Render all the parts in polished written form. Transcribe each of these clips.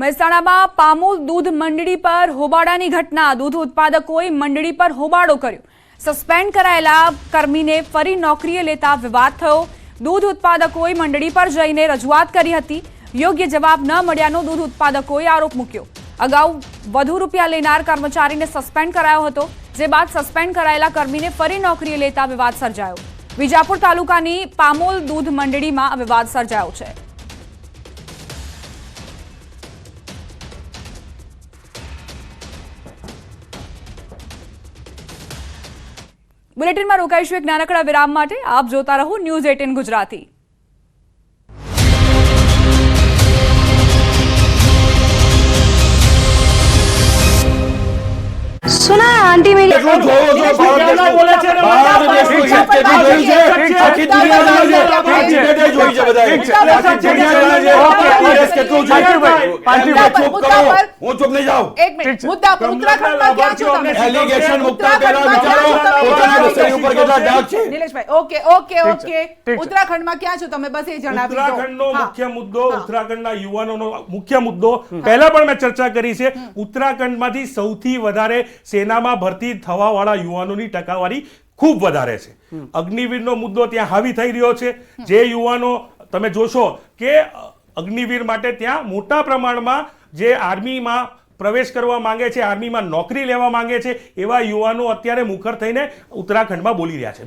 મહેસાણામાં પામોલ દૂધ મંડળી પર હોબાળાની ઘટના. દૂધ ઉત્પાદકોએ મંડળી પર હોબાળો કર્યો. સસ્પેન્ડ કરાયેલા કર્મીને ફરી નોકરીએ લેતા વિવાદ થયો. દૂધ ઉત્પાદકોએ મંડળી પર જઈને રજૂઆત કરી હતી. યોગ્ય જવાબ ન મળ્યાનો દૂધ ઉત્પાદકોએ આરોપ મૂક્યો. અગાઉ વધુ રૂપિયા લેનાર કર્મચારીને સસ્પેન્ડ કરાયો હતો, જે બાદ સસ્પેન્ડ કરાયેલા કર્મીને ફરી નોકરીએ લેતા વિવાદ સર્જાયો. વિજાપુર તાલુકાની પામોલ દૂધ મંડળીમાં આ વિવાદ સર્જાયો છે. બુલેટિનમાં રોકાઈશું એક નાનકડા વિરામ માટે. આપ જોતા રહો ન્યૂઝ 18 ગુજરાતી. सुना आंटी मेरी ઉત્તરાખંડમાં ક્યાં છો તમે? બસ એ જણાવી દો. ઉત્તરાખંડનો મુખ્ય મુદ્દો, ઉત્તરાખંડના યુવાનોનો મુખ્ય મુદ્દો પહેલા પણ મેં ચર્ચા કરી છે. ઉત્તરાખંડમાંથી સૌથી વધારે સેનામાં ભરતી થવા વાળા યુવાનોની ટકાવારી ખૂબ વધારે છે. અગ્નિવીરનો મુદ્દો ત્યાં હાવી થઈ રહ્યો છે. જે યુવાનો તમે જોશો કે અગ્નિવીર માટે ત્યાં મોટા પ્રમાણમાં જે આર્મીમાં પ્રવેશ કરવા માંગે છે, આર્મીમાં નોકરી લેવા માંગે છે, એવા યુવાનો અત્યારે મુખર થઈને ઉત્તરાખંડમાં બોલી રહ્યા છે.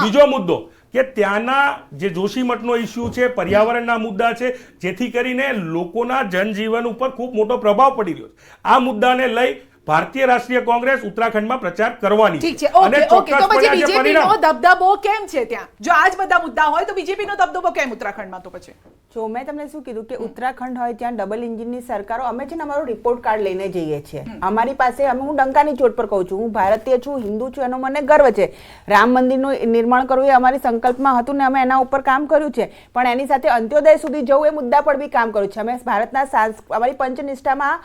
બીજો મુદ્દો કે ત્યાંના જે જોશીમઠનો ઇસ્યુ છે, પર્યાવરણના મુદ્દા છે, જેથી કરીને લોકોના જનજીવન ઉપર ખૂબ મોટો પ્રભાવ પડી રહ્યો છે. આ મુદ્દાને લઈ ભારતીય રાષ્ટ્રીય કોંગ્રેસ ઉત્તરાખંડમાં પ્રચાર કરવાની છે. અને ચોક્કસપણે બીજેપીનો દબદબો કેમ છે ત્યાં? જો આજ બધા મુદ્દા હોય તો બીજેપીનો દબદબો કેમ ઉત્તરાખંડમાં? તો પછી જો મેં તમને શું કીધું કે ઉત્તરાખંડ હોય ત્યાં ડબલ એન્જિનની સરકારો, અમે છે ને અમારો રિપોર્ટ કાર્ડ લઈને જઈએ છીએ. અમારી પાસે હું ડંકાની ચોટ પર કહું છું, હું ભારતીય છું, હિન્દુ છું, એનો મને ગર્વ છે. રામ મંદિરનું નિર્માણ કરવું એ અમારી સંકલ્પમાં હતું ને અમે એના ઉપર કામ કર્યું છે. પણ એની સાથે અંત્યોદય સુધી જવું એ મુદ્દા પર બી કામ કર્યું છે. અમે ભારતના અમારી પંચનિષ્ઠામાં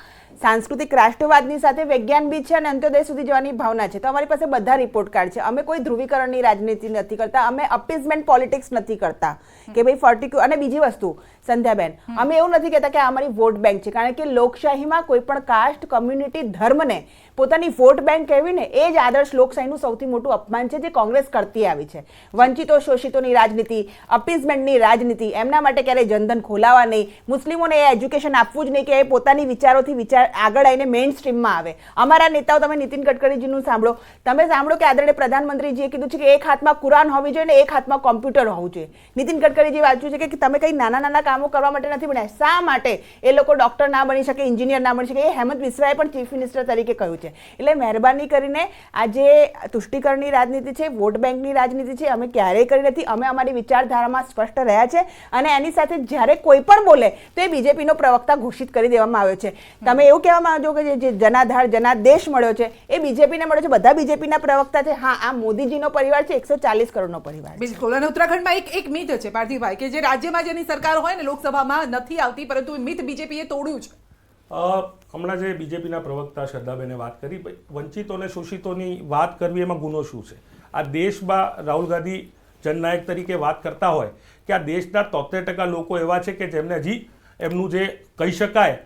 સાંસ્કૃતિક રાષ્ટ્રવાદની સાથે વિજ્ઞાન બી છે અને અંત્યોદય સુધી જવાની ભાવના છે. તો અમારી પાસે બધા રિપોર્ટ કાર્ડ છે. અમે કોઈ ધ્રુવીકરણની રાજનીતિ નથી કરતા, અમે અપીઝમેન્ટ પોલિટિક્સ નથી કરતા કે ભાઈ ફર્ટિક્યુ. અને બીજી વસ્તુ સંધ્યાબેન, અમે એવું નથી કહેતા કે આ અમારી વોટ બેંક છે, કારણ કે લોકશાહીમાં કોઈ પણ કાસ્ટ, કમ્યુનિટી, ધર્મને પોતાની વોટ બેંક કહેવીને એ જ આદર્શ લોકશાહીનું સૌથી મોટું અપમાન છે જે કોંગ્રેસ કરતી આવી છે. વંચિતો શોષિતોની રાજનીતિ, અપીઝમેન્ટની રાજનીતિ, એમના માટે ક્યારેય જનધન ખોલાવા નહીં, મુસ્લિમોને એ એજ્યુકેશન આપવું જ નહીં કે એ પોતાની વિચારોથી વિચાર આગળ આવીને મેઇન સ્ટ્રીમમાં આવે. અમારા નેતાઓ, તમે નીતિન ગડકરીજીનું સાંભળો, તમે સાંભળો કે આદરણીય પ્રધાનમંત્રીજીએ કીધું છે કે એક હાથમાં કુરાન હોવી જોઈએ ને એક હાથમાં કોમ્પ્યુટર હોવું જોઈએ. નીતિન ગડકરીજીએ વાંચ્યું છે કે તમે કંઈ નાના નાના કામો કરવા માટે નથી બન્યા. શા માટે એ લોકો ડોક્ટર ના બની શકે, એન્જિનિયર ના બની શકે? એ હેમંત વિશ્વાએ પણ ચીફ મિનિસ્ટર તરીકે કહ્યું છે. એટલે મહેરબાની કરીને આ જે તુષ્ટિકરણની રાજનીતિ છે, વોટ બેંકની રાજનીતિ છે, અમે ક્યારેય કરી નથી. અમે અમારી વિચારધારામાં સ્પષ્ટ રહ્યા છે અને એની સાથે જ્યારે કોઈ પણ બોલે તો એ બીજેપીનો પ્રવક્તા ઘોષિત કરી દેવામાં આવ્યો છે. તમે એવું કહેવા માંગો કે જે જનાધાર, જનાદેશ મળ્યો છે એ બીજેપીને મળ્યો છે. બધા બીજેપીના પ્રવક્તા છે. હા, આ મોદીજીનો પરિવાર છે, 140 કરોડનો પરિવાર. બિલકુલ. અને ઉત્તરાખંડમાં એક મિથ છે પાર્થિવભાઈ, કે જે રાજ્યમાં જેની સરકાર હોય ને લોકસભામાં નથી આવતી, પરંતુ મિથ બીજેપીએ તોડ્યું છે. હમણાં જે બીજેપીના પ્રવક્તા શ્રદ્ધાબેને વાત કરી, વંચિતો અને શોષિતોની વાત કરવી એમાં ગુનો શું છે? આ દેશમાં રાહુલ ગાંધી જનનાયક તરીકે વાત કરતા હોય કે આ દેશના 73% લોકો એવા છે કે જેમને હજી એમનું જે કહી શકાય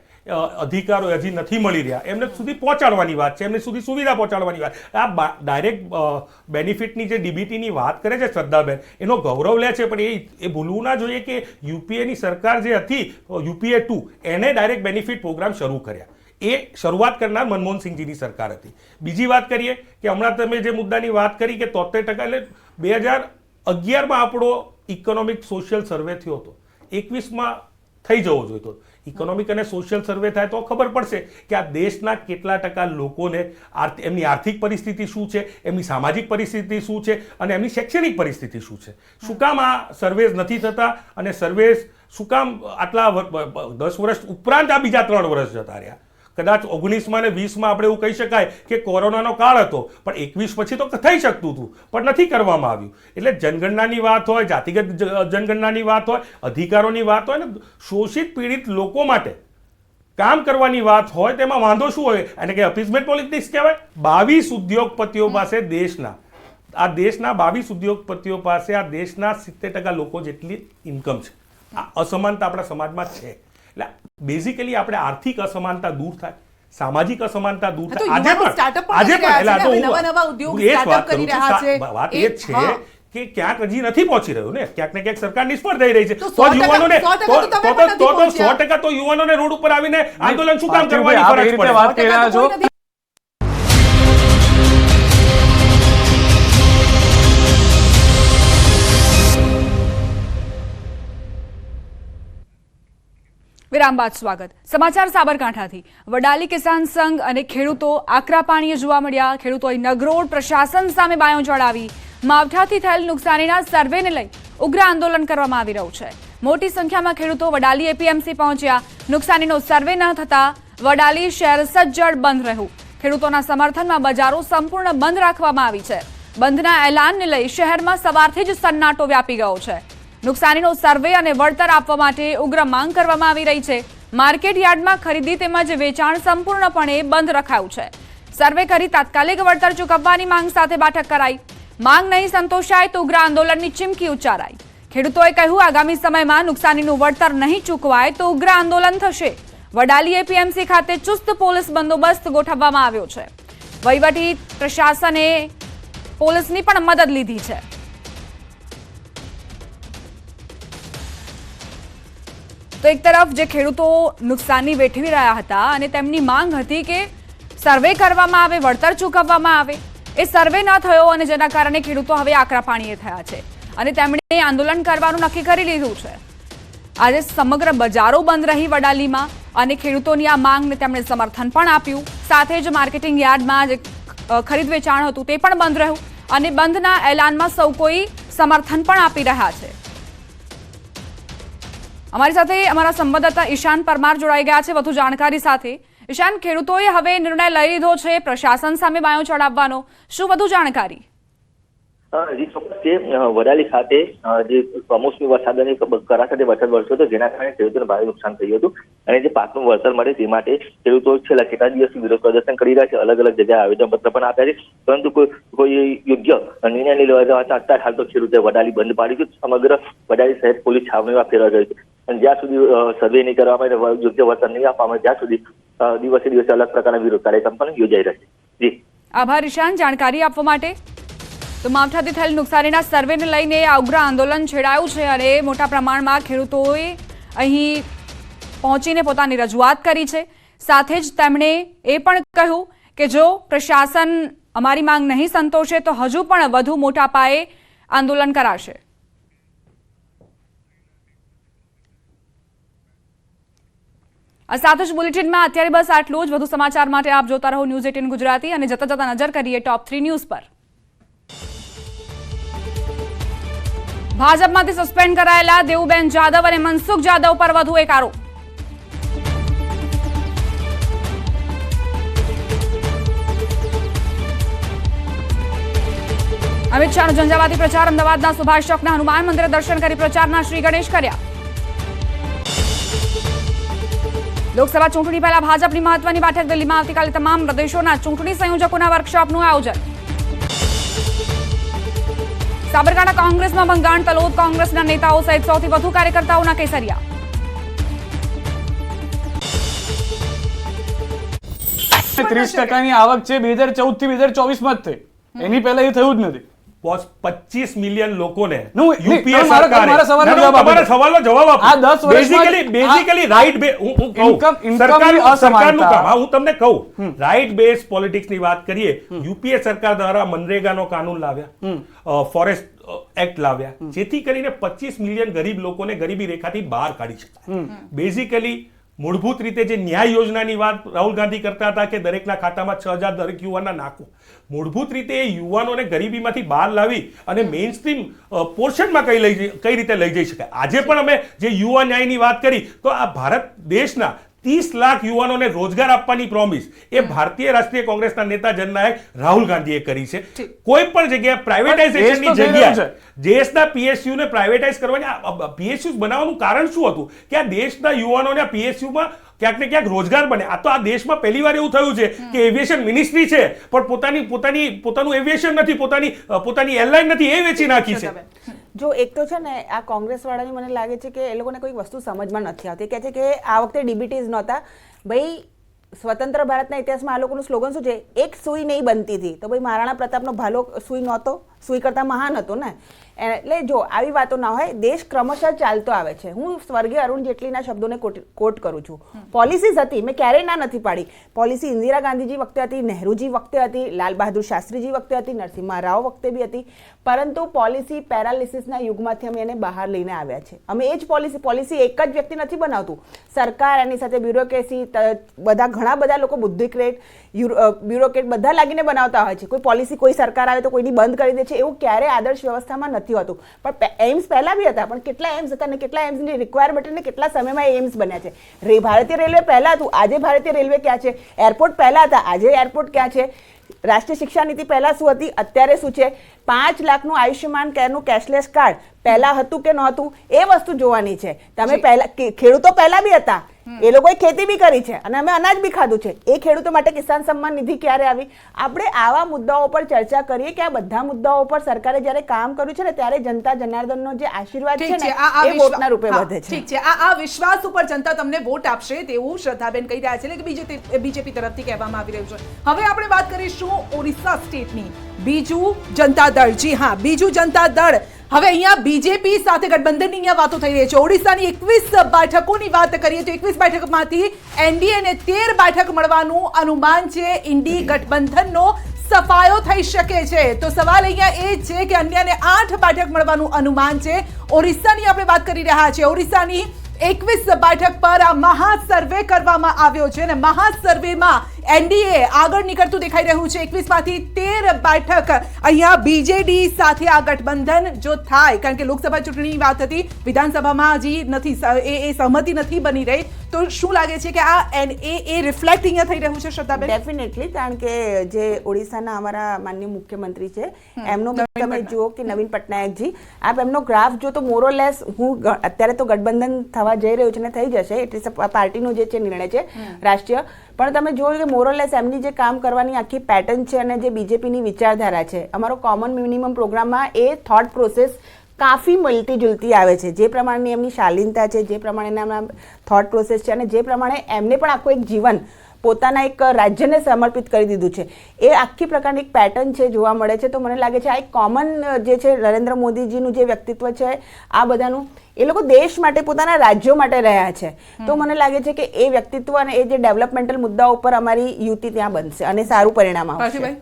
અધિકારો હજી નથી મળી રહ્યા, એમને સુધી પહોંચાડવાની વાત છે, એમને સુધી સુવિધા પહોંચાડવાની વાત. આ ડાયરેક્ટ બેનિફિટની જે ડીબીટીની વાત કરે છે શ્રદ્ધાબેન, એનો ગૌરવ લે છે, પણ એ ભૂલવું ના જોઈએ કે યુપીએની સરકાર જે હતી, યુપીએ 2, એને ડાયરેક્ટ બેનિફિટ પ્રોગ્રામ શરૂ કર્યા. એ શરૂઆત કરનાર મનમોહનસિંહજીની સરકાર હતી. બીજી વાત કરીએ કે હમણાં તમે જે મુદ્દાની વાત કરી કે 73%, એટલે 2011માં આપણો ઇકોનોમિક સોશિયલ સર્વે થયો હતો, 21માં થઈ જવો જોઈતો. ઇકોનોમિક અને સોશિયલ સર્વે થાય તો ખબર પડશે કે આ દેશના કેટલા ટકા લોકોને એમની આર્થિક પરિસ્થિતિ શું છે, એમની સામાજિક પરિસ્થિતિ શું છે અને એમની શૈક્ષણિક પરિસ્થિતિ શું છે. શું કામ આ સર્વેઝ નથી થતા અને સર્વેઝ શું કામ આટલા 10 વર્ષ ઉપરાંત આ બીજા 3 વર્ષ જતા રહ્યા? કદાચ 19માં અને 20માં આપણે એવું કહી શકાય કે કોરોનાનો કાળ હતો, પણ 21 પછી તો થઈ શકતું હતું, પણ નથી કરવામાં આવ્યું. એટલે જનગણનાની વાત હોય, જાતિગત જનગણનાની વાત હોય, અધિકારોની વાત હોય ને શોષિત પીડિત લોકો માટે કામ કરવાની વાત હોય, તેમાં વાંધો શું હોય? અને કે અપીઝમેન્ટ પોલિટિક્સ કહેવાય. 22 ઉદ્યોગપતિઓ પાસે દેશના 22 ઉદ્યોગપતિઓ પાસે આ દેશના 70% લોકો જેટલી ઇન્કમ છે. આ અસમાનતા આપણા સમાજમાં છે. એટલે બેઝિકલી આપણે આર્થિક અસમાનતા દૂર થાય, સામાજિક અસમાનતા દૂર તો થાય. યુવાનો startup પણ કરી રહ્યા છે ને, હવે નવા ઉદ્યોગ હું એ જ વાત startup કરી કરું છું. રહ્યા છે. વાત એ જ છે હા. કે ક્યાંક હજી નથી પહોંચી રહ્યું ને, ક્યાંક ને ક્યાંક સરકાર નિષ્ફળ થઈ રહી છે. તો તો 100% યુવાનોને 100% તો તમે પણ નથી પહોંચ્યા. 100% તો યુવાનોને રોડ ઉપર આવીને આંદોલન શું કામ પાર્થિવભાઈ, કરવાની આપ એ ફરજ રીતે પડે? વાત કરી રહ્યા છો. કોઈ નથી. વિરામ બાદ સ્વાગત. સમાચાર સાબરકાંઠાથી. વડાલી કિસાન સંઘ અને ખેડૂતો આકરા પાણીએ જોવા મળ્યા. ખેડૂતોએ નગરોડ પ્રશાસન સામે બાયો ચડાવી. માવઠાથી થયેલ નુકસાનીના સર્વેને લઈ ઉગ્ર આંદોલન કરવામાં આવી રહ્યું છે. મોટી સંખ્યામાં ખેડૂતો વડાલી એપીએમસી પહોંચ્યા. નુકસાનીનો સર્વે ન થતા વડાલી શહેર સજ્જડ બંધ રહ્યું. ખેડૂતોના સમર્થનમાં બજારો સંપૂર્ણ બંધ રાખવામાં આવી છે. બંધના એલાનને લઈ શહેરમાં સવારથી જ સન્નાટો વ્યાપી ગયો છે. નુકસાનીનો સર્વે અને વળતર આપવા માટે ઉગ્ર માંગ કરવામાં આવી રહી છે. માર્કેટ યાર્ડમાં ખરીદી તેમજ વેચાણ સંપૂર્ણપણે બંધ રખાયું છે. સર્વે કરી તાત્કાલિક વળતર ચૂકવવાની માંગ સાથે બેઠક કરાઈ. માંગ નહીં સંતોષાય તો ઉગ્ર આંદોલનની ચીમકી ઉચ્ચારાઈ. ખેડૂતોએ કહ્યું, આગામી સમયમાં નુકસાનીનું વળતર નહીં ચૂકવાય તો ઉગ્ર આંદોલન થશે. વડાલી એપીએમસી ખાતે ચુસ્ત પોલીસ બંદોબસ્ત ગોઠવવામાં આવ્યો છે. વહીવટી પ્રશાસને પોલીસની પણ મદદ લીધી છે. તો એક તરફ જે ખેડૂતો નુકસાની વેઠવી રહ્યા હતા અને તેમની માંગ હતી કે સર્વે કરવામાં આવે, વળતર ચૂકવવામાં આવે, એ સર્વે ન થયો અને જેના કારણે ખેડૂતો હવે આકરા પાણીએ થયા છે અને તેમણે આંદોલન કરવાનું નક્કી કરી લીધું છે. આજે સમગ્ર બજારો બંધ રહી વડાલીમાં અને ખેડૂતોની આ માંગને તેમણે સમર્થન પણ આપ્યું. સાથે જ માર્કેટિંગ યાર્ડમાં જે ખરીદ વેચાણ હતું તે પણ બંધ રહ્યું અને બંધના એલાનમાં સૌ કોઈ સમર્થન પણ આપી રહ્યા છે. અમારી સાથે અમારા સંવાદદાતા ઈશાન પરમાર જોડાઈ ગયા છે વધુ જાણકારી સાથે. ઈશાન, ખેડૂતોએ હવે નિર્ણય લઈ લીધો છે પ્રશાસન સામે બાયો ચડાવવાનો, શું વધુ જાણકારી? જી ચોક્કસ છે. વડાલી ખાતે જે કમોસમી વરસાદની કરાસાથી વરસાદ વરસ્યો હતો, જેના કારણે ખેડૂતોને ભારે નુકસાન થયું હતું અને જે પાકનું વળતર મળે તે માટે ખેડૂતો છેલ્લા કેટલા દિવસથી વિરોધ પ્રદર્શન કરી રહ્યા છે. અલગ અલગ જગ્યાએ આવેદનપત્ર પણ આપ્યા છે, પરંતુ કોઈ યોગ્ય નિર્ણય નહીં લેવાતા અત્યારે હાલ તો ખેડૂતોએ વડાલી બંધ પાડી છે. સમગ્ર વડાલી શહેર પોલીસ છાવણીમાં ફેરવાઈ ગઈ છે અને જ્યાં સુધી સર્વે નહીં કરવામાં આવે, યોગ્ય વળતર નહીં આપવામાં આવે, ત્યાં સુધી દિવસે દિવસે અલગ પ્રકારના વિરોધ કાર્યક્રમ પણ યોજાઈ રહ્યા છે. જી આભાર ઈશાન જાણકારી આપવા માટે. તો માવઠાથી થયેલ નુકસાનીના સર્વેને લઈને આ ઉગ્ર આંદોલન છેડાયું છે અને મોટા પ્રમાણમાં ખેડૂતોએ અહીં પહોંચીને પોતાની રજૂઆત કરી છે. સાથે જ તેમણે એ પણ કહ્યું કે જો પ્રશાસન અમારી માંગ નહીં સંતોષે તો હજુ પણ વધુ મોટા પાયે આંદોલન કરાશે. આ સાથે જ બુલેટિનમાં અત્યારે બસ આટલું જ. વધુ સમાચાર માટે આપ જોતા રહો News18 ગુજરાતી અને જતા જતા નજર કરીએ ટોપ 3 ન્યૂઝ પર. ભાજપમાંથી સસ્પેન્ડ કરાયેલા દેવુબેન જાદવ અને મનસુખ જાદવ પર વધુ એક આરોપ. અમિત શાહનો ઝંઝાવાતી પ્રચાર. અમદાવાદના સુભાષ ચોકના હનુમાન મંદિરે દર્શન કરી પ્રચારના શ્રી ગણેશ કર્યા. લોકસભા ચૂંટણી પહેલા ભાજપની મહત્વની બેઠક દિલ્હીમાં. આવતીકાલે તમામ પ્રદેશોના ચૂંટણી સંયોજકોના વર્કશોપનું આયોજન. સાબરકાંઠા કોંગ્રેસમાં ભંગાણ. તલોદ કોંગ્રેસના નેતાઓ સહિત 100 થી વધુ કાર્યકર્તાઓના કેસરિયા. ત્રીસ ટકાની આવક છે 2014 થી 2024 માં જ થઈ. એની પહેલા એ થયું જ નથી. બોસ 25 મિલિયન લોકોને નહીં, યુપીએ મારા સરકારે સવાલનો ના, જવાબ આપો. તમારા સવાલનો જવાબ આપો. આ 10 વર્ષમાં બેઝિકલી રાઈટ બે હું કહું ઇન્કમની સરકારનું અસમાનતા. કામ. હા, હું તમને કહું રાઈટ બેઝ પોલિટિક્સની વાત કરીએ. યુપીએ સરકાર દ્વારા મનરેગાનો કાનૂન લાવ્યા, ફોરેસ્ટ એક્ટ લાવ્યા, જેથી કરીને 25 મિલિયન ગરીબ લોકોને ગરીબી રેખાથી બહાર કાઢી શકાય. બેઝિકલી મૂળભૂત રીતે જે ન્યાય યોજનાની વાત રાહુલ ગાંધી કરતા હતા કે દરેકના ખાતામાં 6,000 દરેક યુવાનના નાખો, મૂળભૂત રીતે એ યુવાનોને ગરીબીમાંથી બહાર લાવી અને મેઇન સ્ટ્રીમ પોર્શનમાં કઈ રીતે લઈ જઈ શકાય. આજે પણ અમે જે યુવા ન્યાયની વાત કરી તો આ ભારત દેશના 30 લાખ યુવાનોને રોજગાર આપવાની પ્રોમિસ એ ભારતીય રાષ્ટ્રીય કોંગ્રેસના નેતા જનનાયક રાહુલ ગાંધીએ કરી છે. કોઈ પણ જગ્યાએ પ્રાઇવેટાઇઝેશનની જગ્યાએ દેશના પીએસયુ ને પ્રાઇવેટાઇઝ કરવાની પીએસયુ બનાવવાનું કારણ શું હતું કે આ દેશના યુવાનોને આ પીએસયુમાં ક્યાંક ને ક્યાંક રોજગાર બને. આ તો આ દેશમાં પહેલીવાર એવું થયું છે કે એવિએશન મિનિસ્ટ્રી છે પણ પોતાનું એવિએશન નથી, પોતાની એરલાઇન નથી, એ વેચી નાખી છે. જો એક તો છે ને આ કોંગ્રેસ વાળાની મને લાગે છે કે એ લોકોને કોઈ વસ્તુ સમજમાં નથી આવતી. કહે છે કે આ વખતે ડીબીટીઝ નહોતા. ભાઈ સ્વતંત્ર ભારતના ઇતિહાસમાં આ લોકોનું સ્લોગન શું છે? એક સુઈ નહીં બનતી હતી. તો ભાઈ મહારાણા પ્રતાપનો ભાલો સુઈ નહોતો? સુઈ કરતા મહાન હતો ને. એટલે જો આવી વાતો ના હોય, દેશ ક્રમશઃ ચાલતો આવે છે. હું સ્વર્ગીય અરુણ જેટલીના શબ્દોને કોટ કરું છું. પોલિસીઝ હતી, મેં ક્યારેય ના નથી પાડી. પોલિસી ઇન્દિરા ગાંધીજી વખતે હતી, નહેરુજી વખતે હતી, લાલ બહાદુર શાસ્ત્રીજી વખતે હતી, નરસિંહ રાવ વખતે બી હતી. પરંતુ પોલિસી પેરાલિસિસના યુગમાંથી અમે એને બહાર લઈને આવ્યા છે. અમે એ જ પોલિસી એક જ વ્યક્તિ નથી બનાવતું. સરકાર, એની સાથે બ્યુરોક્રેસી, ઘણા બધા લોકો બુદ્ધિક્રેટ, બ્યુરોક્રેટ બધા લાગીને બનાવતા હોય છે. કોઈ પોલિસી કોઈ સરકાર આવે તો કોઈની બંધ કરી દે છે. એવું ક્યારેય આદર્શ વ્યવસ્થામાં નથી હોતું. પણ એમ્સ પહેલા બી હતા, પણ કેટલા એમ્સ હતા અને કેટલા એમ્સની રિક્વાયરમેન્ટ અને કેટલા સમયમાં એમ્સ બન્યા છે. ભારતીય રેલવે પહેલા હતું, આજે ભારતીય રેલવે ક્યાં છે? એરપોર્ટ પહેલા હતા, આજે એરપોર્ટ ક્યાં છે? રાષ્ટ્રીય શિક્ષા નીતિ પહેલા શું હતી, અત્યારે શું છે? 5 લાખનું આયુષ્યમાન કેરનું કેશલેસ કાર્ડ પહેલા હતું કે નહોતું, એ વસ્તુ જોવાની છે. તમે પહેલા ખેડૂતો પહેલા બી હતા, એ લોકોએ ખેતી બી કરી છે અને અમે અનાજ બી ખાધું છે. એ ખેડૂતો માટે કિસાન સન્માન નિધિ ક્યારે આવી? આપણે આવા મુદ્દાઓ પર ચર્ચા કરીએ કે આ બધા મુદ્દાઓ પર સરકારે જ્યારે કામ કર્યું છે ને ત્યારે જનતા જનાર્દનનો જે આશીર્વાદ છે ને એ વોટના રૂપે વધે છે. ઠીક છે, આ વિશ્વાસ ઉપર જનતા તમને વોટ આપશે તેવું શ્રદ્ધાબેન કહી રહ્યા છે કે બીજેપી તરફથી કહેવામાં આવી રહ્યું છે. હવે આપણે વાત કરીશું ઓરિસ્સા સ્ટેટની. બીજુ જનતા દળ, જી હા, બીજુ જનતા દળ. હવે અહીંયા બીજેપી સાથે ગઠબંધનની અહીંયા વાતો થઈ રહી છે. ઓડિશાની 21 બેઠકોની વાત કરીએ તો 21 બેઠકમાંથી એનડીએને 13 બેઠક મળવાનું અનુમાન છે. ઇન્ડી ગઠબંધનનો સફાયો થઈ શકે છે. તો સવાલ અહીંયા એ છે કે અન્યને 8 બેઠક મળવાનું અનુમાન છે. ઓરિસ્સાની આપણે વાત કરી રહ્યા છીએ. ઓરિસ્સાની 21 બેઠક પર આ મહાસર્વે કરવામાં આવ્યો છે અને મહાસર્વેમાં એનડીએ આગળ નીકળતું દેખાઈ રહ્યું છે. 21 માંથી 13 બેઠક અહીંયા બીજેડી સાથે આ ગઠબંધન જો થાય, કારણ કે લોકસભા ચૂંટણીની વાત હતી, વિધાનસભામાં હજી નથી, એ સહમતિ નથી બની રહી. તો શું લાગે છે કે આ એ રિફ્લેક્ટ અહીંયા થઈ રહ્યું છે શ્રદ્ધાબેન? ડેફિનેટલી, કારણ કે જે ઓડિશાના અમારા માનનીય મુખ્યમંત્રી છે એમનો તમે જુઓ કે નવીન પટનાયકજી, આપ એમનો ગ્રાફ જો તો મોરોલેસ, હું અત્યારે તો ગઠબંધન થવા જઈ રહ્યું છે ને થઈ જશે, એટલે પાર્ટીનો જે છે નિર્ણય છે રાષ્ટ્રીય, પણ તમે જોયું કે મોરોલેસ એમની જે કામ કરવાની આખી પેટર્ન છે અને જે બીજેપીની વિચારધારા છે, અમારો કોમન મિનિમમ પ્રોગ્રામમાં એ થોટ પ્રોસેસ કાફી મળતી જુલતી આવે છે. જે પ્રમાણેની એમની શાલીનતા છે, જે પ્રમાણેના થોટ પ્રોસેસ છે અને જે પ્રમાણે એમને પણ આખું એક જીવન પોતાના એક રાજ્યને સમર્પિત કરી દીધું છે, એ આખી પ્રકારની એક પેટર્ન છે જોવા મળે છે. તો મને લાગે છે આ એક કોમન જે છે નરેન્દ્ર મોદીજીનું જે વ્યક્તિત્વ છે આ બધાનું, એ લોકો દેશ માટે, પોતાના રાજ્યો માટે રહ્યા છે. તો મને લાગે છે કે એ વ્યક્તિત્વ અને એ જે ડેવલપમેન્ટલ મુદ્દાઓ ઉપર અમારી યુતિ ત્યાં બનશે અને સારું પરિણામ આવશે.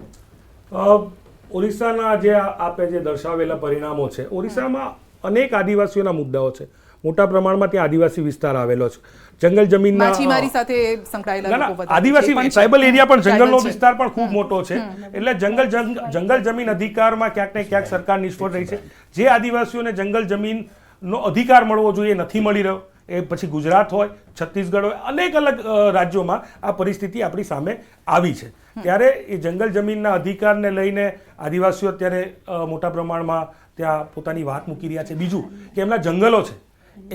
ઓરિસ્સાના જે આપે જે દર્શાવેલા પરિણામો છે, ઓરિસ્સામાં અનેક આદિવાસીઓના મુદ્દાઓ છે. મોટા પ્રમાણમાં ત્યાં આદિવાસી વિસ્તાર આવેલો છે. જંગલ જમીનના માછીમારી સાથે સંકળાયેલા લોકો વધારે આદિવાસી ટ્રાઇબલ એરિયા પણ જંગલનો વિસ્તાર પણ ખૂબ મોટો છે. એટલે જંગલ જમીન અધિકારમાં ક્યાંક ને ક્યાંક સરકાર નિષ્ફળ રહી છે. જે આદિવાસીઓને જંગલ જમીનનો અધિકાર મળવો જોઈએ નથી મળી રહ્યો. એ પછી ગુજરાત હોય, છત્તીસગઢ હોય, અનેક અલગ રાજ્યોમાં આ પરિસ્થિતિ આપણી સામે આવી છે. ત્યારે એ જંગલ જમીનના અધિકારને લઈને આદિવાસીઓ અત્યારે મોટા પ્રમાણમાં ત્યાં પોતાની વાત મૂકી રહ્યા છે. બીજું કે એમના જંગલો છે,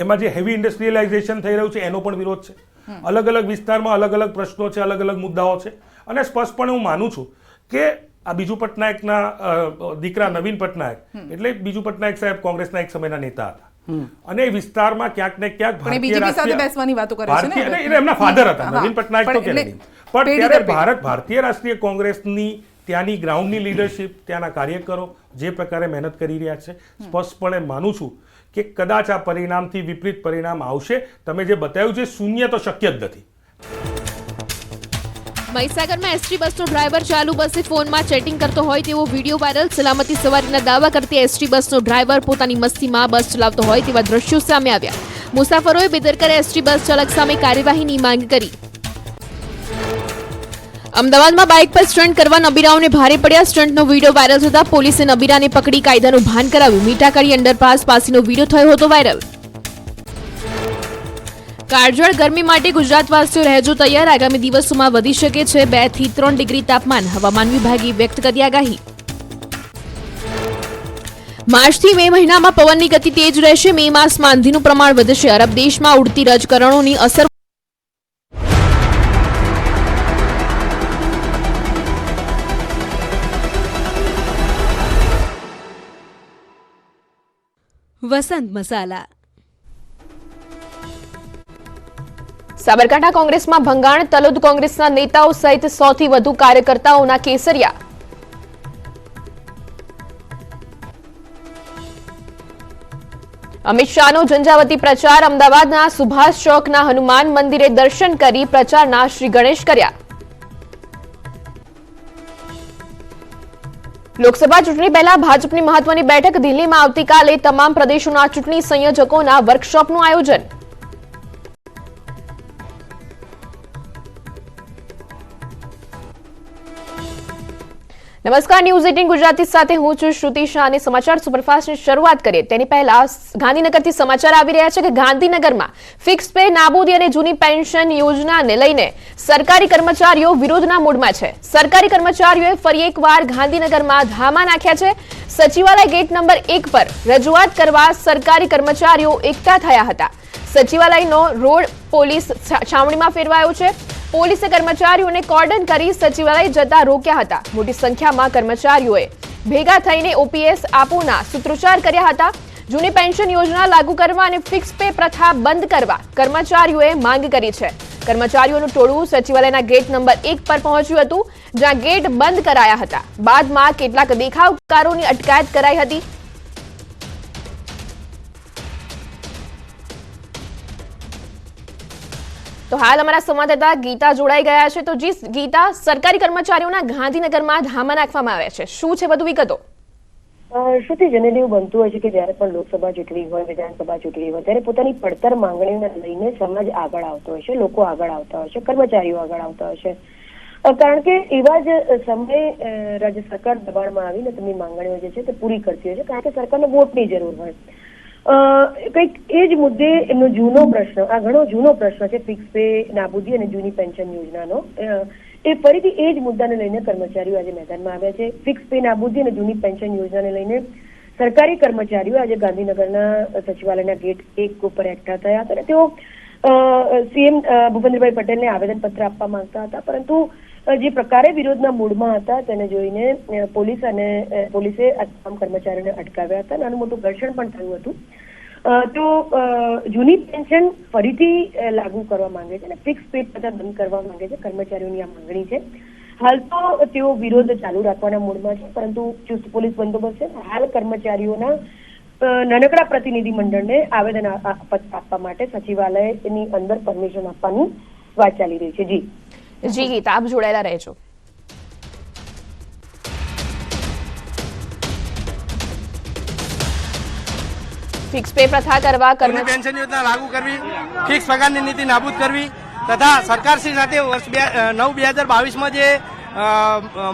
એમાં જે હેવી ઇન્ડસ્ટ્રીયલાઇઝેશન થઈ રહ્યું છે એનો પણ વિરોધ છે. અલગ અલગ વિસ્તારમાં અલગ અલગ પ્રશ્નો છે, અલગ અલગ મુદ્દાઓ છે. અને સ્પષ્ટપણે હું માનું છું કે આ બીજુ પટનાયકના દીકરા નવીન પટનાયક, એટલે બીજુ પટનાયક સાહેબ કોંગ્રેસના એક સમયના નેતા હતા અને વિસ્તારમાં ક્યાંક ને ક્યાંક બીજેપી સાથે બેસવાની વાતો કરે છે ને, એમના ફાધર હતા નવીન પટનાયક. તો કે નહીં, પણ ત્યારે ભારતીય રાષ્ટ્રીય કોંગ્રેસની ત્યાંની ગ્રાઉન્ડની લીડરશિપ, ત્યાંના કાર્યકરો જે પ્રકારે મહેનત કરી રહ્યા છે, સ્પષ્ટપણે માનું છું કે કદાચ આ પરિણામથી વિપરીત પરિણામ આવશે. તમે જે બતાવ્યું છે શૂન્ય તો શક્ય જ નથી. મહીસાગરમાં એસટી બસનો ડ્રાઈવર ચાલુ બસે ફોનમાં ચેટિંગ કરતો હોય તેવો વિડીયો વાયરલ. સલામતી સવારીના દાવા કરતી એસટી બસનો ડ્રાઈવર પોતાની મસ્તીમાં બસ ચલાવતો હોય તેવા દ્રશ્યો સામે આવ્યા. મુસાફરોએ બેદરકાર એસટી બસ ચાલક સામે કાર્યવાહીની માંગ કરી. અમદાવાદમાં બાઇક પર સ્ટન્ટ કરવા નબીરાઓને ભારે પડ્યા. સ્ટન્ટનો વિડીયો વાયરલ થતા પોલીસે નબીરાને પકડી કાયદાનું ભાન કરાવ્યું. મીઠાકાળી અંડરપાસ પાસેનો વિડીયો થયો હતો વાયરલ. કાળઝાળ ગરમી માટે ગુજરાતવાસીઓ રહેજો તૈયાર. આગામી દિવસોમાં વધી શકે છે 2 થી 3 ડિગ્રી તાપમાન. હવામાન વિભાગે વ્યક્ત કરી આગાહી. માર્ચથી મે મહિનામાં પવનની ગતિ તેજ રહેશે. મે માસમાં આંધીનું પ્રમાણ વધશે. અરબ દેશમાં ઉડતી રજકરણોની અસર. વસંત મસાલા. સાબરકાંઠા કોંગ્રેસમાં ભંગાણ, તલોદ કોંગ્રેસના નેતાઓ સહિત 100 થી વધુ કાર્યકર્તાઓના કેસરિયા. અમિત શાહનો ઝંઝાવતી પ્રચાર, અમદાવાદના સુભાષ ચોકના હનુમાન મંદિરે દર્શન કરી પ્રચારના શ્રી ગણેશ કર્યા. લોકસભા ચૂંટણી પહેલા ભાજપની મહત્વની બેઠક દિલ્હીમાં આવતીકાલે તમામ પ્રદેશોના ચૂંટણી સંયોજકોના વર્કશોપનું આયોજન. નમસ્કાર, ન્યૂઝ 18 ગુજરાતી સાથે હું છું શ્રુતિ શાહ અને સમાચાર સુપરફાસ્ટની શરૂઆત કરીએ તેની પહેલા ગાંધીનગરથી સમાચાર આવી રહ્યા છે કે ગાંધીનગરમાં ફિક્સ પે નાબૂદી અને જૂની પેન્શન યોજનાને લઈને સરકારી કર્મચારીઓ વિરોધના મૂડમાં છે. સરકારી કર્મચારીઓએ ફરી એકવાર ગાંધીનગરમાં ધામા નાખ્યા છે. સચિવાલય ગેટ નંબર 1 પર રજૂઆત કરવા સરકારી કર્મચારીઓ એકઠા થયા હતા. સચિવાલયનો રોડ પોલીસ છાવણીમાં ફેરવાયો છે. પોલીસે કર્મચારીઓને કોર્ડન કરી સચિવાલય જતા રોક્યા હતા. મોટી સંખ્યામાં કર્મચારીઓએ ભેગા થઈને ઓપીએસ આપોના સૂત્રોચ્ચાર કર્યા હતા. જૂની પેન્શન યોજના લાગુ કરવા અને ફિક્સ પે પ્રથા બંધ કરવા કર્મચારીઓએ માંગ કરી છે. કર્મચારીઓનું ટોળું સચિવાલયના ગેટ નંબર 1 પર પહોંચ્યું હતું, જ્યાં ગેટ બંધ કરાયા હતા. બાદમાં કેટલાક દેખાવકારોની અટકાયત કરાઈ હતી. તો હાલ અમારા સંવાદદાતા ગીતા જોડાઈ ગયા છે. તો જી ગીતા, સરકારી કર્મચારીઓના ગાંધીનગરમાં ધામા નાખવામાં આવ્યા છે, શું છે વધુ વિગતો? શ્રુતિ, જનરલી એવું બનતું હોય છે કે જ્યારે પણ લોકસભા ચૂંટણી હોય, વિધાનસભા ચૂંટણી હોય, ત્યારે પોતાની પડતર માંગણીઓને લઈને સમાજ આગળ આવતો હોય છે, લોકો આગળ આવતા હોય છે, કર્મચારીઓ આગળ આવતા હોય છે. કારણ કે એવા જ સમયે રાજ્ય સરકાર દબાણમાં આવીને તેમની માંગણીઓ જે છે તે પૂરી કરતી હોય છે, કારણ કે સરકારને વોટની જરૂર હોય. કંઈક એ જ મુદ્દે એમનો જૂનો પ્રશ્ન, આ ઘણો જૂનો પ્રશ્ન છે ફિક્સ પે નાબૂદી અને જૂની પેન્શન યોજનાનો. એ ફરીથી એ જ મુદ્દાને લઈને કર્મચારીઓ આજે મેદાનમાં આવ્યા છે. ફિક્સ પે નાબૂદી અને જૂની પેન્શન યોજનાને લઈને સરકારી કર્મચારીઓ આજે ગાંધીનગરના સચિવાલયના ગેટ 1 ઉપર એકઠા થયા હતા. તેઓ સીએમ ભૂપેન્દ્રભાઈ પટેલને આવેદનપત્ર આપવા માંગતા હતા, પરંતુ જે પ્રકારે વિરોધના મૂડમાં હતા તેને જોઈને પોલીસે આ તમામ કર્મચારીઓને અટકાવ્યા હતા. નાનું મોટું ઘર્ષણ પણ થયું હતું. તો જૂની પેન્શન ફરીથી લાગુ કરવા માંગે છે અને ફિક્સ પે પ્રથા બંધ કરવા માંગે છે. કર્મચારીઓની આ માંગણી છે. હાલ તો તેઓ વિરોધ ચાલુ રાખવાના મૂડમાં છે, પરંતુ ચુસ્ત પોલીસ બંદોબસ્ત છે. હાલ કર્મચારીઓના નાનકડા પ્રતિનિધિ મંડળને આવેદન આપવા માટે સચિવાલયની અંદર પરમિશન આપવાની વાત ચાલી રહી છે. જી ગીતા, આપ જોડાયેલા રહેજો. ફિક્સ પે પ્રથા કરવા, પેન્શન યોજના લાગુ કરવી, ફિક્સ પગારની નીતિ નાબૂદ કરવી તથા સરકારશ્રી સાથે વર્ષ 9/2022 જે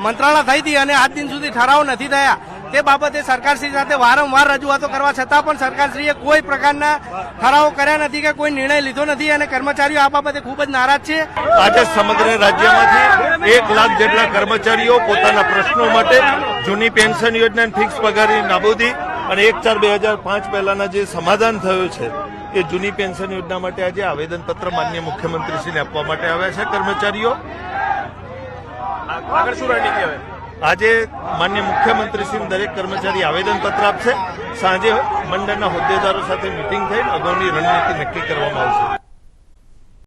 મંત્રણા થઈ હતી અને આજ દિન સુધી ઠરાવ નથી થયા, તે બાબતે સરકારશ્રી સાથે વારંવાર રજૂઆતો કરવા છતાં પણ સરકારશ્રીએ કોઈ પ્રકારના ઠરાવો કર્યા નથી કે કોઈ નિર્ણય લીધો નથી અને કર્મચારીઓ આ બાબતે ખૂબ જ નારાજ છે. આજે સમગ્ર રાજ્યમાંથી 1 લાખ જેટલા કર્મચારીઓ પોતાના પ્રશ્નો માટે જૂની પેન્શન યોજના, ફિક્સ પગારની નાબૂદી અને 1/4/2005 પહેલાના જે સમાધાન થયું છે એ જૂની પેન્શન યોજના માટે આજે આવેદનપત્ર માનનીય મુખ્યમંત્રીશ્રીને આપવા માટે આવ્યા છે કર્મચારીઓ. આગળ શું રણનીતિ હવે? આજે માનનીય મુખ્યમંત્રીશ્રીને દરેક કર્મચારી આવેદનપત્ર આપશે. સાંજે મંડળના હોદ્દેદારો સાથે મિટિંગ થઈને અગાઉની રણનીતિ નક્કી કરવામાં આવશે.